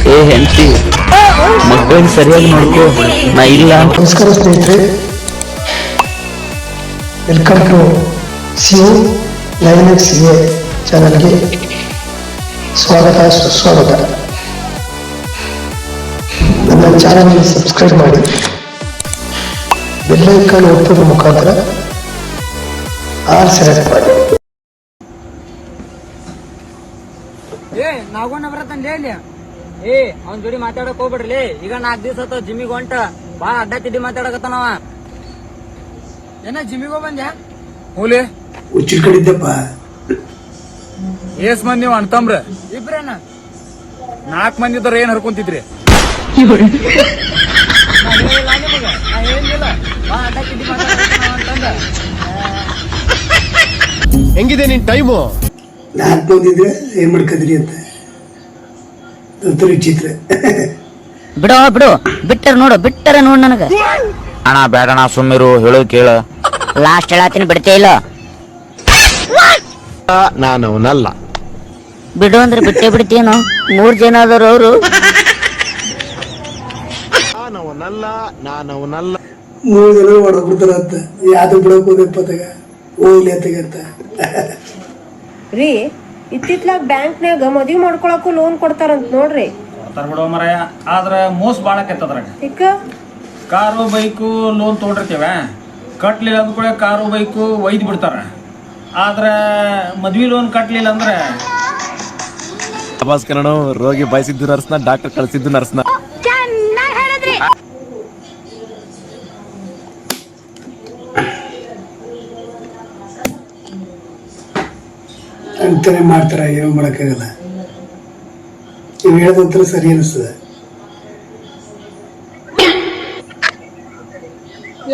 ಏ ಹೆಂಡತಿ ಮಕ್ಕಳಿಗೆ ಸರಿಯಾಗಿ ನೋಡ್ಕೋ, ನಾ ಇಲ್ಲ. ನಮಸ್ಕಾರ ಸ್ನೇಹಿತರೆ, ವೆಲ್ಕಮ್ ಟು ಸಿಒ 9XA ಚಾನಲ್ಗೆ ಸ್ವಾಗತ ಸುಸ್ವಾಗತ. ನನ್ನ ಚಾನಲ್ಗೆ ಸಬ್ಸ್ಕ್ರೈಬ್ ಮಾಡಿ, ಬೆಲ್ ಐಕಾನ್ ಒತ್ತೋದ್ರ ಮುಖಾಂತರ ಆಲ್ ಸೆಲೆಕ್ಟ್ ಮಾಡಿ. ನಾಗೋಣ ಬರತ್ತಂದೇ ಅವ್ನ ಜೋಡಿ ಮಾತಾಡಕ್ ಹೋಗ್ಬಿಡ್ರಿ. ಈಗ 4 ದಿವಸ ಆತ ಜಿಮ್ಮಿಗೆ ಹೊಂಟ ಬಾ ಅಡ್ಡ ತಿಡ್ಡಿ ಮಾತಾಡಕತ್ತಾನವ. ಏನ ಜಿಮ್ಮಿಗೆ ಹೋಗ್ ಬಂದ್ಯಾ? ಮೂಲೆ ಹುಚ್ಚಿ ಕಡಿದ್ದಪ್ಪ. ಏಸ್ ಮಂದಿ ನೀವು ಅಣ್ತಂಬ್ರ? ಇಬ್ರೇನ 4 ಮಂದಿ ಇದ್ರ ಏನ್ ಹರ್ಕೊಂತಿದ್ರಿ? ನಾ ಹೇಳಿಲ್ಲ ಬಾ ಅಡ್ಡ ತಿಡ್ಡಿ ಮಾತಾಡಕತ್ತಾನವ ಅಂತಂದ. ಹೆಂಗಿದೆ ನಿನ್ ಟೈಮು? 4 ಮಂದಿದ್ರೆ ಏನ್ ಮಾಡ್ಕದ್ರಿ ಅಂತ ಚಿತ್ರ. ಬಿಡೋ ಬಿಡು, ಬಿಟ್ಟರೆ ನೋಡು ನನಗ. ಅಣ್ಣ ಬೇಡಣ, ಸುಮ್ಮಿರು, ಹೇಳೋದು ಕೇಳ. ಲಾಸ್ಟ್ ಹೇಳತ್ತೀನಿ, ಬಿಡ್ತೇ ಇಲ್ಲ. ನಾನು ಅವನಲ್ಲ. ಬಿಡು ಅಂದ್ರೆ ಬಿಟ್ಟೇ ಬಿಡ್ತೀನೋ. 3 ಜನ ಆದವ್ರು ಅವರು. ನಾನವನಲ್ಲ 3 ಜನ ಹೊಡಬಿಡ್ತಾರ ಅಂತ. ಯಾವ್ದು ಬಿಡಕ್ ಹೋದಪ್ಪ ತಗ ಹೋಗ್ಲಿ ಅಂತ ರೀ. ಇತ್ತಿತ್ಲಾಗ ಬ್ಯಾಂಕ್ನ್ಯಾಗ ಮದ್ವಿ ಮಾಡ್ಕೊಳಕ್ಕೂ ಲೋನ್ ಕೊಡ್ತಾರಂತ ನೋಡ್ರಿ. ಬಿಡೋ ಮರಾಯ, ಆದ್ರ ಮೋಸ ಬಾಳ ಕೆತ್ತದ್ರಾಗ. ಈಗ ಕಾರು ಬೈಕು ಲೋನ್ ತೊಗೊಂಡಿರ್ತೇವ, ಕಟ್ಲಿಲ್ಲ ಅಂದ್ಕೊಳ್ಳೆ ಕಾರು ಬೈಕು ಒಯ್ದು ಬಿಡ್ತಾರ. ಆದ್ರ ಮದ್ವಿ ಲೋನ್ ಕಟ್ಲಿಲ್ಲ ಅಂದ್ರೆ ಭಾಸ್ಕರಣ ರೋಗಿ ಬಯಸಿದ್ದು ನರ್ಸ್ನ, ಡಾಕ್ಟರ್ ಕಳ್ಸಿದ್ದು ನರ್ಸ್ನ. ಅಂತಾನೆ ಮಾಡ್ತಾರ, ಏನೋ ಮಾಡಕ್ಕಾಗಲ್ಲ. ನೀವು ಹೇಳೋದಂತರ ಸರಿ ಅನಿಸ್ತದೆ.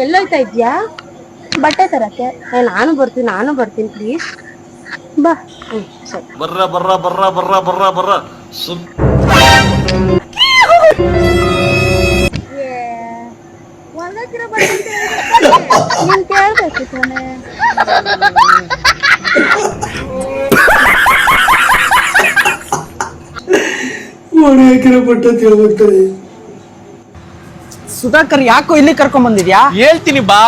ಎಲ್ಲೋಯ್ತಾ ಇದ್ಯಾ? ಬಟ್ಟೆ ತರಕ್ಕೆ? ನಾನು ಬರ್ತೀನಿ ಪ್ಲೀಸ್ ಬಾ. ಸರಿ ಬರ್ರ ನೀನ್ ಕೇಳ್ಬೇಕು ತಾನೆ. ಮಾಡಿ ಹಾಕಿರೋ ಬಟ್ಟೆ ತಿಳ್ಬೇಕಾರೆ. ಸುಧಾಕರ್ ಯಾಕೋ ಇಲ್ಲಿ ಕರ್ಕೊಂಡ್ ಬಂದಿದ್ಯಾ? ಹೇಳ್ತೀನಿ ಬಾ,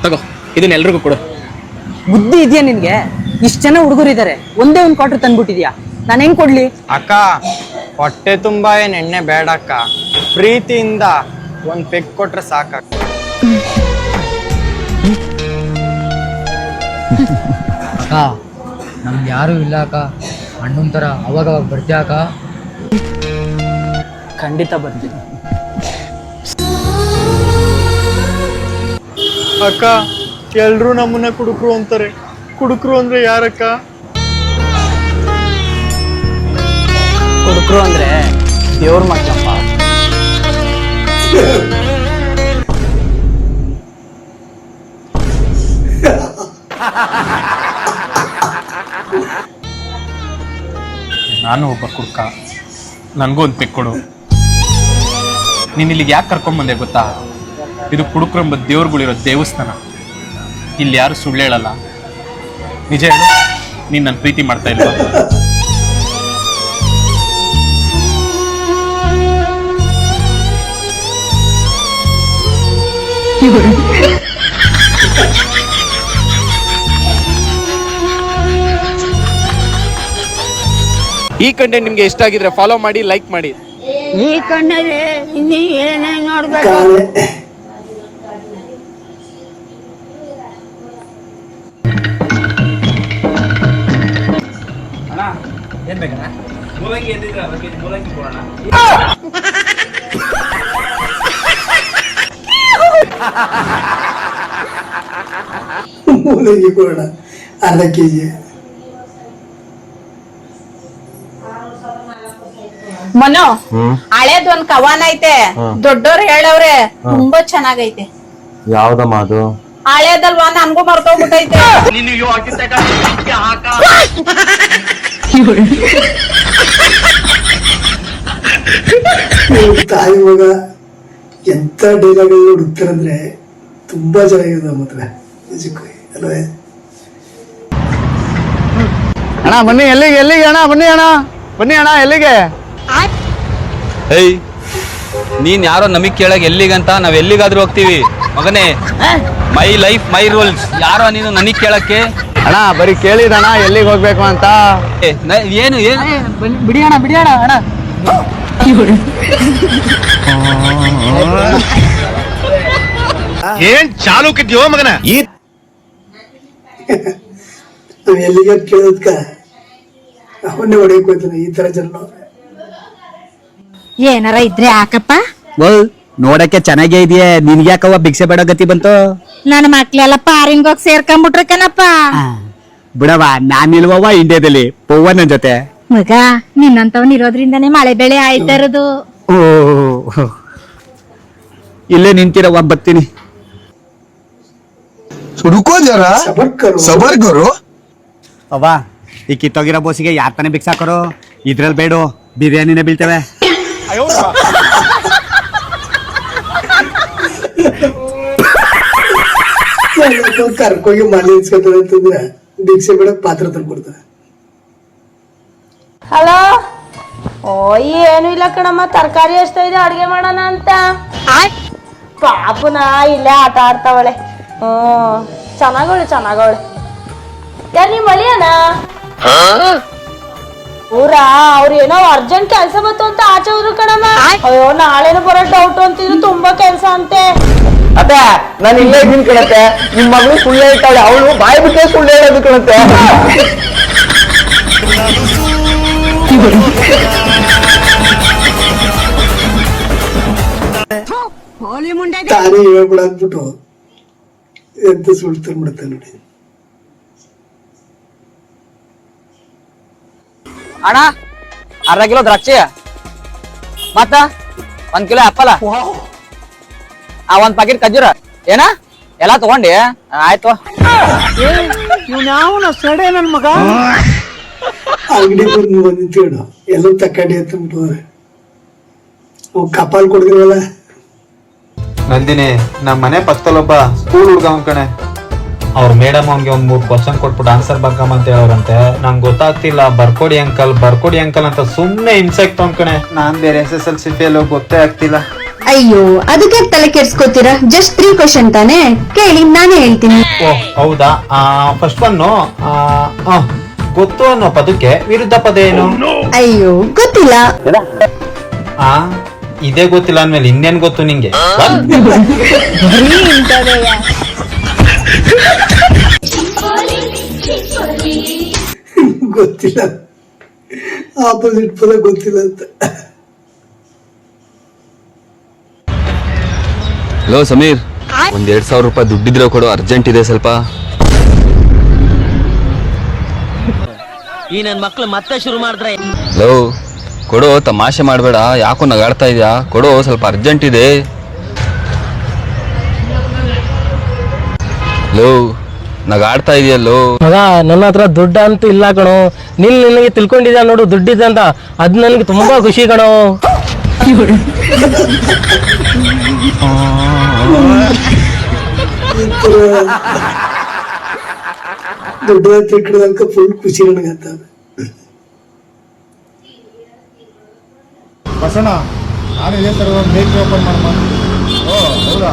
ತಗೋ ಇದನ್ನ ಎಲ್ರಿಗೂ ಕೊಡು. ಬುದ್ಧಿ ಇದೆಯಾ ನಿನ್ಗೆ? ಇಷ್ಟ ಜನ ಹುಡುಗರು ಇದಾರೆ, ಒಂದೇ ಒಂದ್ ಕ್ವಾರ್ಟರ್ ತಂದ್ಬಿಟ್ಟಿದ್ಯಾ. ನಾನು ಹೆಂಗ್ ಕೊಡ್ಲಿ? ಅಕ್ಕ ಹೊಟ್ಟೆ ತುಂಬಾ ಏನ್ ಎಣ್ಣೆ ಬೇಡ ಅಕ್ಕ, ಪ್ರೀತಿಯಿಂದ ಒಂದ್ ಪೆಗ್ ಕೊಟ್ರೆ ಸಾಕಕ್ಕ. ಅಕ್ಕ ನಮ್ಗೆ ಯಾರು ಇಲ್ಲ ಅಕ್ಕ, ಅಣ್ಣನ ಥರ ಅವಾಗವಾಗ ಬರ್ತೀಯ ಅಕ್ಕ? ಖಂಡಿತ ಬರ್ತೀನಿ. ಅಕ್ಕ ಎಲ್ರು ನಮ್ಮನ್ನ ಕುಡುಕ್ರು ಅಂತಾರೆ, ಕುಡುಕ್ರು ಅಂದ್ರೆ ಯಾರಕ್ಕ? ಹುಡುಗರು ಅಂದ್ರೆ ದೇವ್ರ ಮಕ್ಕಳಪ್ಪ. ನಾನು ಒಬ್ಬ ಕುಡ್ಕ, ನನಗೂ ಒಂದು ಪೆಗ್ ಕೊಡು. ನೀನ್ ಇಲ್ಲಿಗೆ ಯಾಕೆ ಕರ್ಕೊಂಬಂದೆ ಗೊತ್ತಾ? ಇದು ಕುಡುಕ್ರಂಬ ದೇವ್ರುಗಳಿರೋ ದೇವಸ್ಥಾನ. ಇಲ್ಲಿ ಯಾರು ಸುಳ್ಳು ಹೇಳಲ್ಲ. ನಿಜ ಹೇಳು, ನೀನ್ ನನ್ನ ಪ್ರೀತಿ ಮಾಡ್ತಾ ಇಲ್ವಾ? ಈ ಕಂಟೆಂಟ್ ನಿಮ್ಗೆ ಇಷ್ಟ ಆಗಿದ್ರೆ ಫಾಲೋ ಮಾಡಿ, ಲೈಕ್ ಮಾಡಿ. ಈ ಕಣ್ಣಲ್ಲಿ ಇನ್ನೀ ಏನೇ ನೋಡ್ಬೇಕು. ಏನ್ ಬೇಕಣ್ಣ? ಮೂಲಂಗಿ ಎದ್ದಿದ್ರೆ ಅದಕ್ಕೆ ಮೂಲಂಗಿ ಕೊಡೋಣ. ಮೂಲಂಗಿ ಕೊಡೋಣ ಅರ್ಧ ಕೆಜಿ. ಮನೋ, ಹಳೇದ್ ಒಂದ್ ಕವನ ಐತೆ, ದೊಡ್ಡೋರ್ ಹೇಳವ್ರೆ, ತುಂಬಾ ಚೆನ್ನಾಗೈತೆ. ಯಾವ್ದಮ್ಮ ಅದು? ಹಳೇದಲ್ವಾ, ನನ್ಗೂ ಮರ್ತೋಗ್ಬಿಟ್ಟೈತೆ. ತಾಯಿ ಮಗ ಎಂತ ಡೈಲಾಗ್ ಹುಡುಕ್ತಾರಂದ್ರೆ ತುಂಬಾ ಚೆನ್ನಾಗಿದೆ ಮಾತ್ರ ನಿಜಕ್ಕೂ ಅಲ್ವೇ. ಅಣ್ಣ ಬನ್ನಿ, ಎಲ್ಲಿಗೆ ಅಣ್ಣ? ಬನ್ನಿ ಅಣ್ಣ, ಎಲ್ಲಿಗೆ? ಏಯ್ ನೀನ್ ಯಾರೋ ನಮಗ್ ಕೇಳಕ್ ಎಲ್ಲಿಗಂತ ನಾವ್ ಎಲ್ಲಿಗಾದ್ರೂ ಹೋಗ್ತೀವಿ ಮಗನೇ. My life my rules. ಯಾರೋ ನೀನು ನನಗ್ ಕೇಳಕ್ಕೆ? ಅಣ್ಣ ಬರೀ ಕೇಳಿದಣ್ಣ ಎಲ್ಲಿಗೆ ಹೋಗ್ಬೇಕು ಅಂತ. ಏನು ಏನು ಬಿಡಿ ಅಣ್ಣ ಬಿಡಿ ಅಣ್ಣ ಅಣ್ಣ. ಏನ್ ಚಾಲೂಕಿದ್ಯೋ ಮಗನ. ನಾವ್ ಎಲ್ಲಿಗೆ ಕೇಳೋದ್ಕ ಅವನ್ನೇ ಹೊಡೆಯಕ್ ಹೋಗ್ತಾನೆ ಈ ತರ ಜನ. ಏನಾರ ಇದ್ರೆ ಹಾಕಪ್ಪ. ನೋಡಕ್ಕೆ ಚೆನ್ನಾಗೇ ಇದೆಯೇ, ನಿನ್ಗ್ಯಾಕವ್ವ ಭಿಕ್ಷೆ ಬೇಡ ಗತಿ ಬಂತು? ನನ್ನ ಮಕ್ಳೆಲ್ಲ ಪಾರಿಂಗ್ ಹೋಗಿ ಸೇರ್ಕೊಂಡ್ಬಿಟ್ರ ಕಣಪ್ಪ. ಬಿಡವ, ನಾನಿಲ್ವವ ಇಂಡಿಯಾದಲ್ಲಿ, ಪವ್ವ ನನ್ ಜೊತೆ. ಮಗ ನಿನ್ನಂತವನ್ ಇರೋದ್ರಿಂದಾನೇ ಮಳೆ ಬೆಳೆ ಆಯ್ತಾ ಇರೋದು. ಓ ಇಲ್ಲೇ ನಿಂತಿರವ್ವ, ಬರ್ತೀನಿ. ಸಬರ್ ಕರು ಅವ್ವ, ಈ ಕಿತ್ತೋಗಿರೋ ಬೋಸಿಗೆ ಯಾರ್ ತಾನೇ ಭಿಕ್ಷೆ ಹಾಕೋರು? ಇದ್ರಲ್ಲಿ ಬೇಡ, ಬಿರಿಯಾನಿನೇ ಬೀಳ್ತವೆ. ಕರ್ಕೋಗಿ ಮನೆ ಇಸ್ಕೊತಾರೆ ಅಂತಂದ್ರೆ ಭಿಕ್ಷೆ ಬೇಡ ಪಾತ್ರ ತಂದ್ಕೊಡ್ತಾರೆ. ಹಲೋ. ಓ ಏನು ಇಲ್ಲ ಕಣಮ್ಮ, ತರಕಾರಿ ಎಷ್ಟೋ ಇದೆ ಅಡ್ಗೆ ಮಾಡೋಣ ಅಂತ. ಪಾಪುನ ಇಲ್ಲೇ ಆಟ ಆಡ್ತಾವಳೆ. ಚೆನ್ನಾಗವಳೆ. ಯಾರು ನೀವ್ ಮಳಿಯನ? ಊರ ಅವ್ರ ಏನೋ ಅರ್ಜೆಂಟ್ ಕೆಲ್ಸ ಬಂತು ಅಂತ ಆಚೆ ಹೋದ್ರು ಕಣಮ್ಮ. ಅಯ್ಯೋ ನಾಳೆನೂ ಬರೋ ಡೌಟ್ ಅಂತಿದ್ರು, ತುಂಬಾ ಕೆಲ್ಸ ಅಂತೆ. ಅತ್ತ ನಾನು ಇಲ್ಲೇ ಇದ್ದೀನಿ ಕಣತ್ತೆ. ನಿಮ್ ಮಗಳು ಸುಳ್ಳು ಹೇಳ್ತಾಳೆ, ಅವಳು ಬಾಯಿ ಬಿಟ್ಟೆ ಸುಳ್ಳು ಹೇಳೋದು ಕಣತ್ತೆ. ತಾನೇ ಹೇಳ್ಬಿಡ ಅಂದ್ಬಿಟ್ಟು ಎಂತ ಸುಳ್ಳು ತಂದ್ಬಿಡುತ್ತೆ ನೋಡಿ. ಅಣ್ಣ ಅರ್ಧ ಕಿಲೋ ದ್ರಾಕ್ಷಿ, ಮತ್ತ 1 ಕಿಲೋ ಆಪಲ್, ಆ 1 ಪ್ಯಾಕೆಟ್ ಖಜೂರ. ಏನ ಎಲ್ಲಾ ತಗೊಂಡಿ? ಆಯ್ತು. ಸಡೆ ನನ್ ಮಗ. ಅಂಗಡಿ ನಿಂತ್ಕೊಂಡು ಎಲ್ಲ ತಕ್ಕಡಿ ಅಂತಂದ್ಬಿಟ್ಟು ಕಪಾಲ್ ಕೊಡ್ದಿರಲ್ಲ. ನಂದಿನಿ, ನಮ್ಮ ಮನೆ ಪಕ್ಕದಲ್ಲೊಬ್ಬ ಸ್ಕೂಲ್ ಹುಡುಗ ಅವ್ನ್ ಕಣೆ. ಅವ್ರ ಮೇಡಮ್ ಅವ್ನಿಗೆ 3 ಕ್ವಶನ್ ಕೊಟ್ಬಿಟ್ಟು ಆನ್ಸರ್ ಬರ್ಕಮ್ಮ ಅಂತ ಹೇಳೋರಂತೆ. ನಂಗೆ ಗೊತ್ತಾಗ್ತಿಲ್ಲ, ಬರ್ಕೊಡಿ ಅಂಕಲ್ ಅಂತ ಸುಮ್ನೆ ಹಿಂಸೆಕ್ ಕಣೆ. ನಾನ್ ಬೇರೆ SSLC ಫೇಲ್, ಗೊತ್ತೇ ಆಗ್ತಿಲ್ಲ. ಅಯ್ಯೋ ಅದಕ್ಕೆ ತಲೆ ಕೆಡ್ಸ್ಕೊತೀರಾ? ಜಸ್ಟ್ 3 ಕ್ವಶನ್ ತಾನೆ, ಕೇಳಿ ನಾನೇ ಹೇಳ್ತೀನಿ. ಓ ಹೌದಾ? ಫಸ್ಟ್ ಒನ್ ಗೊತ್ತು ಅನ್ನೋ ಪದಕ್ಕೆ ವಿರುದ್ಧ ಪದ ಏನು? ಅಯ್ಯೋ ಗೊತ್ತಿಲ್ಲ. ಇದೇ ಗೊತ್ತಿಲ್ಲ ಅಂದ್ಮೇಲೆ ಇನ್ನೇನ್ ಗೊತ್ತು ನಿಂಗೆ? ಗೊತ್ತಿಲ್ಲ, ಆಪೋಸಿಟ್ ಪದ ಗೊತ್ತಿಲ್ಲ ಅಂತ. ಹಲೋ ಸಮೀರ್, 1,200 ರೂಪಾಯಿ ದುಡ್ಡಿದ್ರೆ ಕೊಡು, ಅರ್ಜೆಂಟ್ ಇದೆ ಸ್ವಲ್ಪ. ಈ ನನ್ ಮಕ್ಳು ಮತ್ತೆ ಶುರು ಮಾಡಿದ್ರೆ. ಹಲೋ ಕೊಡು, ತಮಾಷೆ ಮಾಡಬೇಡ, ಯಾಕೋ ನಗಾಡ್ತಾ ಇದೆಯಾ? ಕೊಡು, ಸ್ವಲ್ಪ ಅರ್ಜೆಂಟ್ ಇದೆ. ಹಲೋ ನಗಾಡ್ತಾ ಇದೆಯಲ್ಲೋ? ಮಗ ನನ್ನ ಹತ್ರ ದುಡ್ಡು ಅಂತೂ ಇಲ್ಲ ಕಣೋ. ನಿನಗೆ ತಿಳ್ಕೊಂಡಿದ್ಯಾ ನೋಡು ದುಡ್ಡಿದೆ ಅಂತ, ಅದ್ ನನ್ಗೆ ತುಂಬಾ ಖುಷಿ ಕಣೋ. ದೊಡ್ಡ ತಿಳ್ಕೊಳ್ಳೋದಕ್ಕೆ ಫುಲ್ ಖುಷಿ ನನಗಂತ. ಬಸಣ್ಣ, ನಾನು ಇದೇ ತರ ಒಂದು ಬೇಕ್ರಿ ಓಪನ್ ಮಾಡೋಣ. ಓ ಹೌದಾ?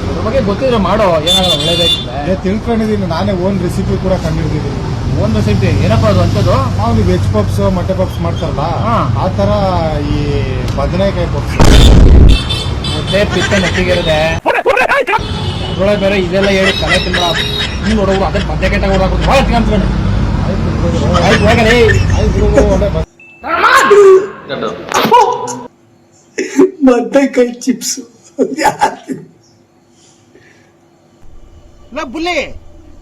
ಅದ್ರ ಬಗ್ಗೆ ಗೊತ್ತಿದ್ರೆ ಮಾಡೋ, ಏನಾಗಲ್ಲ, ಒಳ್ಳೇದಾಯ್ತದೆ. ತಿಳ್ಕೊಂಡಿದ್ದೀನಿ, ನಾನೇ ಓನ್ ರೆಸಿಪಿ ಕೂಡ ಕಂಡಿಡಿದ್ದೀನಿ. ಓನ್ ರೆಸಿಪಿ ಏನಪ್ಪ ಅದು ಅಂತದ್ದು? ನಾವು ವೆಜ್ ಪಪ್ಸ್ ಮೊಟ್ಟೆ ಪಪ್ಸ್ ಮಾಡ್ತಾರಲ್ಲ, ಆ ತರ ಈ ಬದನೆಕಾಯಿ ಪಪ್ಸ್. ಮೊಟ್ಟೆ ಪಿತ್ತ ನೆಟ್ಟಿಗಿರುತ್ತೆ, ಅದ್ರೊಳಗೆ ಬೇರೆ ಇದೆಲ್ಲ ಹೇಳಿ ತಲೆ ತಿನ್ನ ಹಿಂಗೆ ನೋಡೋರು, ಅದಕ್ಕೆ ಬದನೆಕಾಯಿ ತಗೊಂಡು ಭಾಳ ತಿನ್ಕೊಂಡು. ಆಯ್ತು ಹೋಗಲೇ, ಬದನೆಕಾಯಿ ಚಿಪ್ಸ್ ಬುಲ್ಲಿ.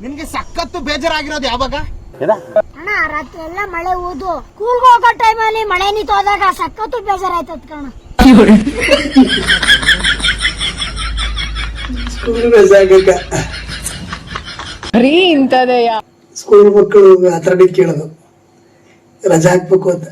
ನಿನ್ಗೆ ಸಖತ್ತು ಬೇಜಾರಾಗಿರೋದು ಯಾವಾಗ? ಅಣ್ಣ ರಾತ್ರಿ ಎಲ್ಲ ಮಳೆ ಓದು, ಸ್ಕೂಲ್ಗೆ ಹೋಗೋ ಟೈಮಲ್ಲಿ ಮಳೆ ನಿಂತು ಹೋದಾಗ ಸಖತ್ತು ಬೇಜಾರಾಯ್ತದ ಕಣ. ಸ್ಕೂಲ್ ರಜೆ ಆಗಕ್ಕ ಸ್ಕೂಲ್ ಮಕ್ಕಳು ಹತ್ರನೇ ಕೇಳೋದು ರಜಾ ಹಾಕ್ಬೇಕು ಅಂತ.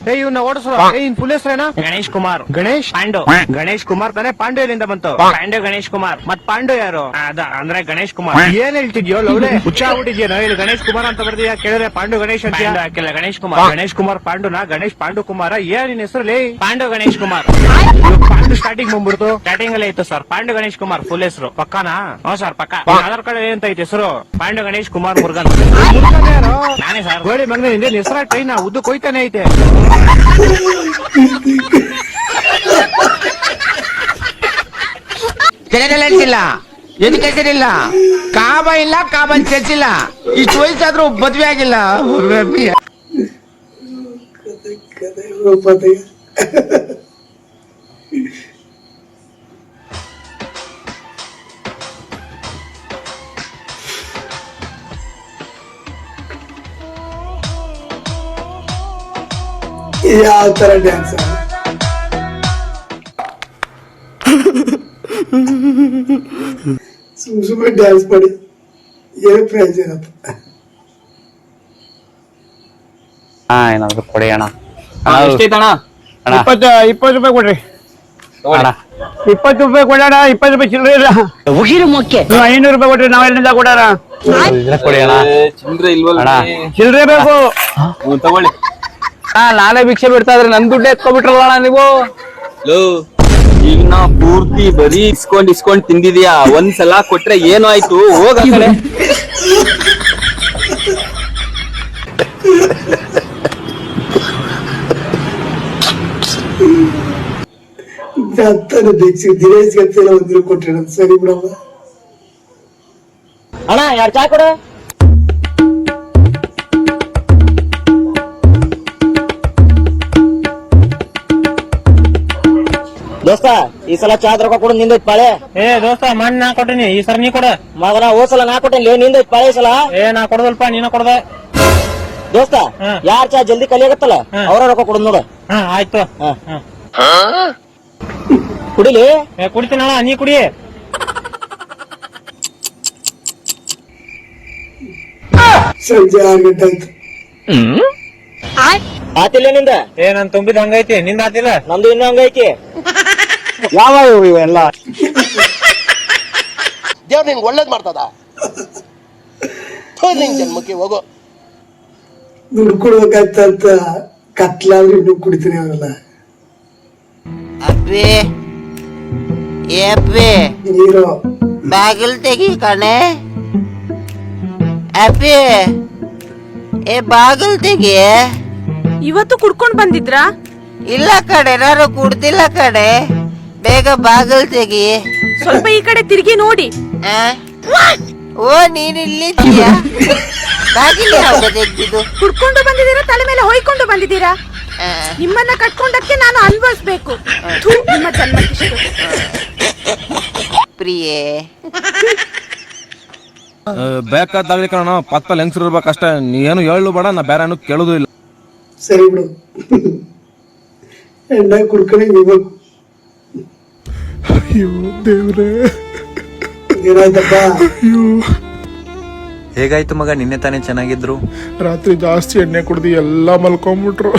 ಇವ್ನ ಓಡಿಸು. ಇನ್ ಫುಲ್ ಹೆಸರೇನ? ಗಣೇಶ್ ಕುಮಾರ್. ಗಣೇಶ್ ಪಾಂಡು. ಗಣೇಶ್ ಕುಮಾರ್ ತಾನೆ. ಪಾಂಡು ಎಲ್ಲಿಂದ ಬಂತು? ಪಾಂಡು ಗಣೇಶ್ ಕುಮಾರ್. ಮತ್ ಪಾಂಡು ಯಾರು? ಅದ ಅಂದ್ರೆ ಗಣೇಶ್ ಕುಮಾರ್. ಏನ್ ಹೇಳ್ತಿದ್ಯೋ ಲವ್ಲೆ? ಹುಚ್ಚ ಆಗ್ಬಿಟ್ಟಿದ್ಯೋ? ಇಲ್ಲಿ ಗಣೇಶ್ ಕುಮಾರ್ ಅಂತ ಬರ್ದಿಯಾ? ಕೇಳಿದ್ರೆ ಪಾಂಡು ಗಣೇಶ್ ಅಂತ ಹಾಕಿಲ್ಲ. ಗಣೇಶ್ ಕುಮಾರ್. ಗಣೇಶ್ ಕುಮಾರ್ ಪಾಂಡುನಾ? ಗಣೇಶ್ ಪಾಂಡು ಕುಮಾರ? ಏನ್ ನಿನ್ ಹೆಸರಲ್ಲಿ? ಪಾಂಡು ಗಣೇಶ್ ಕುಮಾರ್. ಪಾಂಡು ಸ್ಟಾರ್ಟಿಂಗ್ ಬಂದ್ಬಿಡ್ತು. ಸ್ಟಾರ್ಟಿಂಗ್ ಅಲ್ಲೇ ಇತ್ತು ಸರ್ ಪಾಂಡು ಗಣೇಶ್ ಕುಮಾರ್ ಫುಲ್ ಹೆಸರು. ಪಕ್ಕಾನಾ? ಹ್ಞೂ ಸರ್ ಪಕ್ಕ. ಆಧಾರ್ ಕಾರ್ಡ್ ಏನಂತ ಐತೆ ಹೆಸರು? ಪಾಂಡು ಗಣೇಶ್ ಕುಮಾರ್ ಮುರುಗನ್. ನಾನೇ ಸರ್. ಗೋಳಿ ಮಗನೇ ನಿಂದೆ ಹೆಸರ ಟ್ರೈನ್ ಉದ್ದು ಕೊಯ್ತಾನೆ ಐತೆ. ಇಲ್ಲ ಎಜುಕೇಶನ್ ಇಲ್ಲ, ಕಾಬ ಇಲ್ಲ, ಕಾಬನ್ ಚರ್ಚಿಲ್ಲ, ಇಷ್ಟು ವಯಸ್ಸಾದ್ರೂ ಮದ್ವೆ ಆಗಿಲ್ಲ. ಯಾವ ತರ ಡ್ಯಾನ್ಸ್ ಸುಮ್ಮನೆ ಡ್ಯಾನ್ಸ್ ಮಾಡಿ ಏನು ಪ್ರೈಸ್ ಏನಪ್ಪ? ಏನಾದ್ರು ಕೊಡಿ ಅಣ್ಣ. ಎಷ್ಟೈತಣ್ಣ? 20 ರೂಪಾಯಿ ಕೊಡ್ರಿ. 20 ರೂಪಾಯಿ ಕೊಡೋಣ. 20 ರೂಪಾಯಿ ಚಿಲ್ಲರೆ ಇಲ್ಲ. ಉಗಿರು ಮೊಕ್ಕೆ 500 ರೂಪಾಯಿ ಕೊಡ್ರಿ. ನಾವ್ ಎಲ್ಲಿಂದ ಕೊಡೋಣ? ಕೊಡಿ ಅಣ್ಣ. ಚಿಲ್ರೆ ಇಲ್ವಲ್ಲ? ಚಿಲ್ಲರೆ ಬೇಕು. ತಗೊಳ್ಳಿ. ನಾಳೆ ಭಿಕ್ಷೆ ಬಿಡ್ತಾ ಇದ್ರೆ ನನ್ ದುಡ್ಡು ಎತ್ಕೊಬಿಟ್ರಲ್ಲ ನೀವು. ಈಗ ನಾ ಪೂರ್ತಿ ಬರೀ ಇಸ್ಕೊಂಡ್ ತಿಂದಿದ್ಯಾ? ಒಂದ್ಸಲ ಕೊಟ್ರೆ ಏನು ಆಯ್ತು? ಹೋಗಲೇ. ದಿನೇಶ್ ಗಂತೆಲ್ಲ ಒಂದಿರು ಕೊಟ್ರೆ ಸರಿ ಬಿಡಮ್ಮ. ಅಣ್ಣ 2 ಚಾ ಕೊಡ. ದೋಸ್ತ ಈ ಸಲ ಚಾದ್ ರೊಕ್ಕ ಕೊಡು. ನಿಂದೈತ್ ಪಾಳೆ. ದೋಸ್ತ ಮಣ್ಣು ನಾ ಕೊಟ್ಟಿನಿ, ಈ ಸಲ ನೀ ಕೊಡ. ಮಗನ ಹೋದ್ಸಲ ನಾ ಕೊಟ್ಟೇನಿ. ನಿಂದೈತ್ ಪಾಳೆ ಈ ಸಲ. ನಾ ಕೊಡದಲ್ಪ, ನೀನ ಕೊಡದ. ದೋಸ್ತ ಯಾರ್ ಚಾ ಜಲ್ದಿ ಕಲಿಯಾಗತ್ತಲ್ಲ ಅವ್ರ ರೊಕ್ಕ ಕೊಡು ನೋಡು. ಆಯ್ತು. ಕುಡಿಲಿ. ಕುಡಿತೀನಣ್ಣ, ನೀ ಕುಡಿ. ಸಂಜೆ 6 ಗಂಟೆ ಆಯ್ತು. ಆತಿಲ್ಲ ನಿಂದ? ನನ್ ತುಂಬಿದ ಹಂಗೈತಿ, ನಿಂದ ಆತಿಲ್ಲ? ನಂದು ಇನ್ನೂ ಹಂಗೈತಿ. ಯಾವ ಇವೆಲ್ಲ ದೇವ್ರ ನಿಂಗೆ ಒಳ್ಳೇದ್ ಮಾಡ್ತದ. ನಿಂಗ್ ಜನ್ಮಕ್ಕೆ ಹೋಗೋ. ದುಡ್ಡು ಕೊಡ್ಬೇಕಾಯ್ತಂತ ಕತ್ಲಾದ್ರೆ ಇನ್ನೂ ಕುಡಿತೀನಿ ಅವರೆಲ್ಲ. ಅಪ್ಪಿ ಏ ಅಪ್ಪಿ ನೀರು ಬಾಗಿಲ್ ತೆಗಿ ಕಣೆ. ಅಪ್ಪಿ ಏ ಬಾಗಿಲ್ ತೆಗಿ. ಇವತ್ತು ಕುಡ್ಕೊಂಡ್ ಬಂದಿದ್ರಾ? ಇಲ್ಲ ಕಡೆ, ನಾನು ಕುಡ್ದಿಲ್ಲ ಕಡೆ. ಬೇಗ ಬಾಗಿಲ್ ತೆಗಿ. ಸ್ವಲ್ಪ ಈ ಕಡೆ ತಿರುಗಿ ನೋಡಿ. ಓ ನೀನ್ ಇಲ್ಲಿದ್ದೀಯಾ? ಬಾಗಿಲು ಯಾವಾಗ ತೆಗ್ದಿದ್ದು? ಕುಡ್ಕೊಂಡು ಬಂದಿದ್ದೀರಾ? ತಲೆ ಮೇಲೆ ಹೊಯ್ಕೊಂಡು ಬಂದಿದ್ದೀರಾ? ನಿಮ್ಮನ್ನ ಕಟ್ಕೊಂಡಕ್ಕೆ ನಾನು ಅನ್ಭವಿಸ್ಬೇಕು. ನಿಮ್ಮ ಜನ್ಮಕ್ಕೆ ಪ್ರಿಯೇ ಬೇಕಾದಾಗ್ಲಿ ಕಣ. ಪಕ್ಕದಲ್ಲಿ ಹೆಂಗ್ಸರು ಇರ್ಬೇಕಷ್ಟೇ. ನೀ ಏನು ಹೇಳು ಬೇಡ, ನಾ ಬೇರೆ ಏನು ಕೇಳುದು ಇಲ್ಲ. ಸರಿ ಬಿಡು. ಎಣ್ಣ ಕುಡ್ಕಣೆ ಇವಾಗ. ಅಯ್ಯೋ ದೇವ್ರೇ, ಏನಾಯ್ತಪ್ಪ? ಹೇಗಾಯ್ತು ಮಗ? ನಿನ್ನೆ ತಾನೇ ಚೆನ್ನಾಗಿದ್ರು. ರಾತ್ರಿ ಜಾಸ್ತಿ ಎಣ್ಣೆ ಕುಡ್ದು ಎಲ್ಲ ಮಲ್ಕೊಂಡ್ಬಿಟ್ರು.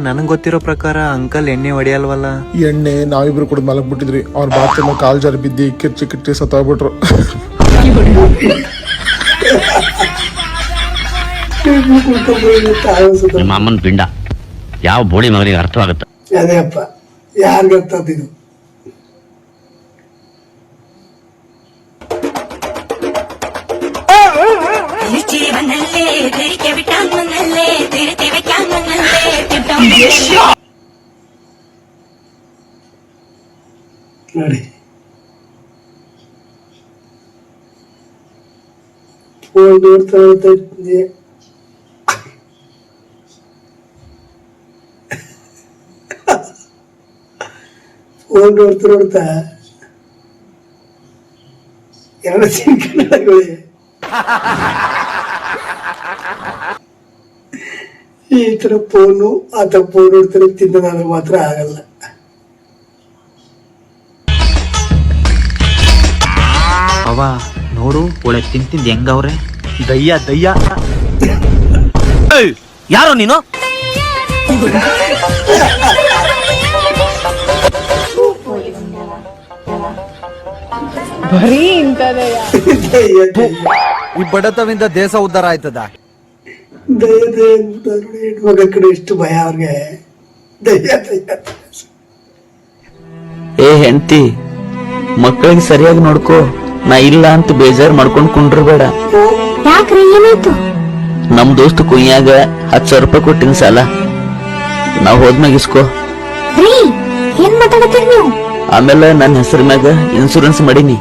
ನನಗ್ ಗೊತ್ತಿರೋ ಪ್ರಕಾರ ಅಂಕಲ್ ಎಣ್ಣೆ ಹೊಡಿಯಲ್ವಲ್ಲ? ಎಣ್ಣೆ ನಾವಿಬ್ರು ಕುಡ್ದು ಮಲಗ್ಬಿಟ್ಟಿದ್ರಿ. ಅವ್ರ ಬಾತ್ರೂಮ್ ಕಾಲ್ ಜಾರಿ ಬಿದ್ದಿ ಕಿರ್ಚಿ ಸತ್ತೋಗ್ಬಿಟ್ರು. ನಿಮ್ಮ ಅಮ್ಮನ ಪಿಂಡ ಯಾವ ಬೋಳಿ ಮಗನಿಗೆ ಅರ್ಥವಾಗುತ್ತೆ? ಅದೇ ಅಪ್ಪ, ಯಾರಿಗ ಅರ್ಥದಿದು? ನೋಡಿ ಫೋನ್ ನೋಡ್ತಾ ಫೋನ್ ನೋಡ್ತಾ ಎರಡು ಸಿಂಕಣಗಳೇ. ಈ ತರ ಫೋನು ಆತ ಫೋನ್ ನೋಡ್ತಾರೆ ತಿನ್ನೋದಾದ್ರೆ ಮಾತ್ರ ಆಗಲ್ಲ. ಅವ ನೋಡು ಒಳ್ಳೆ ತಿಂತಿಂದ ಹೆಂಗವ್ರೆ. ದಯ್ಯ ಯಾರೋ ನೀನು? ಬರೀ ಇಂಥದೆಯ. ದಯ್ಯ ದಯ್ಯ ಈ ಬಡತವಿಂದ ದೇಶ ಉದ್ಧಾರ ಆಯ್ತದ. ದಯ್ಯ ದಯ್ಯ ಅಂತ ನೋಡಿ ಹೆಣ್ಮಗ ಕಡೆ ಎಷ್ಟು ಭಯ ಅವ್ರಿಗೆ. ದಯ್ಯ ದಯ್ಯ ಏ ಹೆಂಡತಿ, ಮಕ್ಕಳಿಗೆ ಸರಿಯಾಗಿ ನೋಡ್ಕೋ. ನಾ ಇಲ್ಲ ಅಂತ ಬೇಜಾರ್ ಮಾಡ್ಕೊಂಡ್ ಕುಂಡ್ರಬೇಡ. ಯಾಕ್ರಿ ಏನಾಯ್ತು? ನಮ್ ದೋಸ್ತ್ ಕುಯ್ಯಾಗ 10,000 ರೂಪಾಯಿ ಕೊಟ್ಟಿನ ಸಾಲ ನಾವ್ ಹೋದ್ಮ್ಯಾಗ ಇಸ್ಕೋ. ಏನ್ ಮಾತಾಡತ್ತೀರಿ ನೀವು? ಆಮೇಲೆ ನನ್ನ ಹೆಸರು ಮ್ಯಾಗ ಇನ್ಸೂರೆನ್ಸ್ ಮಾಡೀನಿ,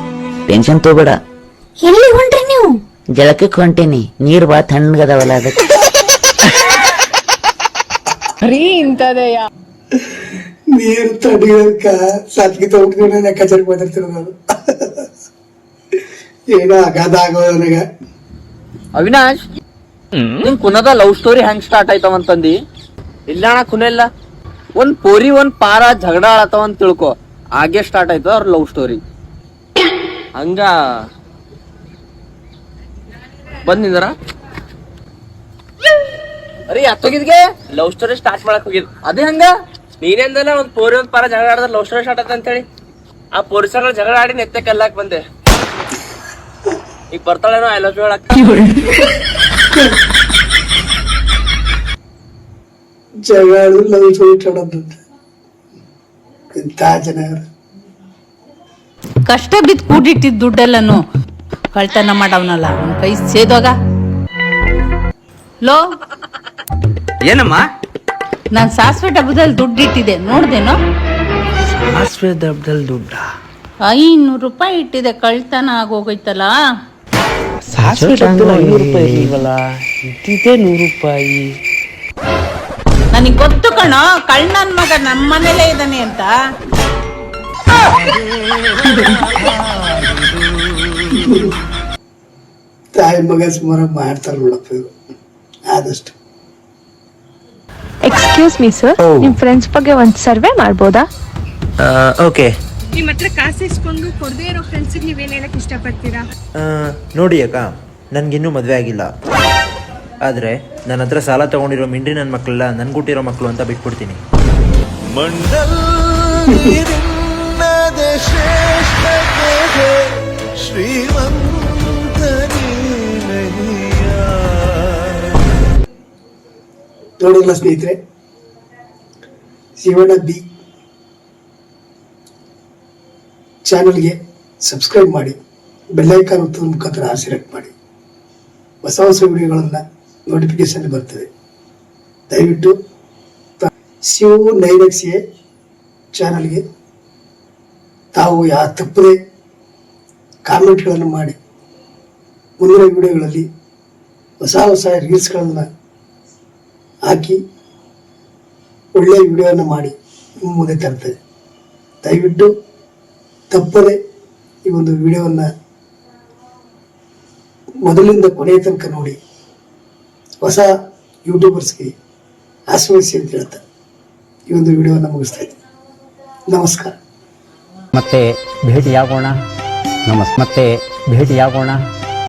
ಟೆನ್ಷನ್ ತಗೋಬೇಡ. ಎಲ್ಲಿ ಹೊಂಟ್ರಿ ನೀವು? ಜಳಕಕ್ಕೆ ಹೊಂಟೇನಿ, ನೀರ್ ಬಾ ತಣ್ಣಗದಾವಲ್ಲ ಅದಕ್ಕೆ. ಬರೀ ಇಂಥದೆಯ. ನೀರು ತಡಿಯೋದಕ್ಕ ಸಾತ್ಗಿ ತಗೊಂಡು ಲೆಕ್ಕಾಚಾರ ಮಾತಾಡ್ತಿರೋದು ನಾನು. ಏನೋ ಅಗಾಧ ಆಗೋದು ನನಗ. ಅವಿನಾಶ್, ನಿಮ್ ಕುನದ ಲವ್ ಸ್ಟೋರಿ ಹೆಂಗ್ ಸ್ಟಾರ್ಟ್ ಆಯ್ತವಂತಂದಿ? ಇಲ್ಲ ಅಣ್ಣ, ಕುನ ಇಲ್ಲ. ಒಂದ್ ಪೋರಿ ಒಂದ್ ಪಾರ ಜಗಳ ಆಳತ್ತವಂತ ತಿಳ್ಕೊ, ಹಾಗೆ ಸ್ಟಾರ್ಟ್ ಆಯ್ತದ ಅವ್ರ ಲವ್ ಸ್ಟೋರಿ. ಹಂಗ ಬಂದಿದ್ರ ಅರಿ ಹತ್ತೋಗಿದ್ಗೆ ಲವ್ ಸ್ಟೋರಿ ಸ್ಟಾರ್ಟ್ ಮಾಡಕ್ ಹೋಗಿದ್. ಅದೇ ಹಂಗ ನೀನೇಂದಲ್ಲ ಒಂದ್ ಪೋರಿ ಒಂದ್ ಪಾರ ಜಗಳ ಆಡಿದ್ರೆ ಲವ್ ಸ್ಟೋರಿ ಸ್ಟಾರ್ಟ್ ಆಯ್ತ ಅಂತ ಹೇಳಿ. ಆ ಪೋರಿ ಸರ್ ಜಗಳ ಆಡಿ ನೆತ್ತೆ ಕಲ್ಲಾಕ್ ಬಂದೆ. ಈಗ ಬರ್ತಾಳೇನೋ ಐ ಲವ್ ಯು ಹೇಳಕ್. ಜಗಳ ಲವ್ ಸ್ಟೋರಿ ಎಂತ ಜನ. ಕಷ್ಟ ಬಿದ್ದು ಕೂಡಿಟ್ಟಿದ್ ದುಡ್ಡೆಲ್ಲನು ಕಳ್ತನ ಮಾಡವನಲ್ಲ, ಅವ್ನ ಕೈ ಸೇದೋಗ. ಲೋ, ಏನಮ್ಮ? ನಾನ್ ಸಾಸಿವೆ ಡಬ್ಬದಲ್ಲಿ ದುಡ್ಡು ಇಟ್ಟಿದೆ, ನೋಡ್ದೇನೋ? ಸಾಸಿವೆ ಡಬ್ಬದಲ್ಲಿ ದುಡ್ಡ? 500 ರೂಪಾಯಿ ಇಟ್ಟಿದೆ, ಕಳ್ತನ ಆಗೋಗೈತಲ್ಲ. ಸಾಸಿವೆ ಡಬ್ಬದಲ್ಲಿ 500 ರೂಪಾಯಿ ಇಲ್ವಲ್ಲ, ಇಟ್ಟಿದ್ದೆ 100 ರೂಪಾಯಿ. ನನಗ್ ಗೊತ್ತು ಕಣೋ, ಕಳ್ ನನ್ ಮಗ ನಮ್ಮ ಮನೇಲೇ ಇದ್ದಾನೆ ಅಂತ. ತಾಯಿ ಮಗ ಸುಮಾರು ಮಾಡ್ತಾರ ನೋಡಪ್ಪ ಇವ್ರು. ಆದಷ್ಟು ಎಕ್ಸ್ಕ್ಯೂಸ್ ಮೀ ಸರ್, ನಿಮ್ ಫ್ರೆಂಡ್ಸ್ ಬಗ್ಗೆ ಒಂದ್ ಸರ್ವೆ ಮಾಡ್ಬೋದಾ? ಓಕೆ. ನಿಮ್ ಹತ್ರ ಕಾಸು ಇಸ್ಕೊಂಡು ಕೊಡದೇ ಇರೋ ಫ್ರೆಂಡ್ಸಿಗೆ ನೀವೇನ್ ಹೇಳಕ್ ಇಷ್ಟಪಡ್ತೀರಾ? ನೋಡಿ ಅಕ್ಕ, ನನ್ಗಿನ್ನೂ ಮದ್ವೆ ಆಗಿಲ್ಲ. ಆದ್ರೆ ನನ್ನ ಹತ್ರ ಸಾಲ ತಗೊಂಡಿರೋ ಮಿಂಡ್ರಿ ನನ್ನ ಮಕ್ಕಳೆಲ್ಲ ನನ್ಗುಟ್ಟಿರೋ ಮಕ್ಕಳು ಅಂತ ಬಿಟ್ಬಿಡ್ತೀನಿ. ನೋಡಿಲ್ಲ ಸ್ನೇಹಿತರೆ, ಶಿವಣ್ಣ ಬಿ ಚಾನಲ್ಗೆ ಸಬ್ಸ್ಕ್ರೈಬ್ ಮಾಡಿ, ಬೆಲ್ಲೈಕಾನ್ ಒತ್ತೋದ್ರ ಮುಖಾಂತರ ಸೆಲೆಕ್ಟ್ ಮಾಡಿ. ಹೊಸ ಹೊಸ ವಿಡಿಯೋಗಳನ್ನು ನೋಟಿಫಿಕೇಶನ್ ಬರ್ತದೆ. ದಯವಿಟ್ಟು ಶಿವ್ 9XA ಚಾನಲ್ಗೆ ತಾವು ತಪ್ಪದೆ ಕಾಮೆಂಟ್ಗಳನ್ನು ಮಾಡಿ, ಮುಂದಿನ ವಿಡಿಯೋಗಳಲ್ಲಿ ಹೊಸ ಹೊಸ ರೀಲ್ಸ್ಗಳನ್ನು ಹಾಕಿ ಒಳ್ಳೆಯ ವಿಡಿಯೋವನ್ನು ಮಾಡಿ ನಿಮ್ಮ ಮುಂದೆ ತರ್ತದೆ. ದಯವಿಟ್ಟು ತಪ್ಪದೆ ಈ ಒಂದು ವಿಡಿಯೋವನ್ನು ಮೊದಲಿಂದ ಕೊನೆಯ ತನಕ ನೋಡಿ ಹೊಸ ಯೂಟ್ಯೂಬರ್ಸ್ಗೆ ಆಶೀರ್ವದಿಸಿ ಅಂತ ಹೇಳ್ತಾ ಈ ಒಂದು ವಿಡಿಯೋವನ್ನು ಮುಗಿಸ್ತಾ ಇದ್ದೀನಿ. ನಮಸ್ಕಾರ. ಮತ್ತೆ ಭೇಟಿಯಾಗೋಣ.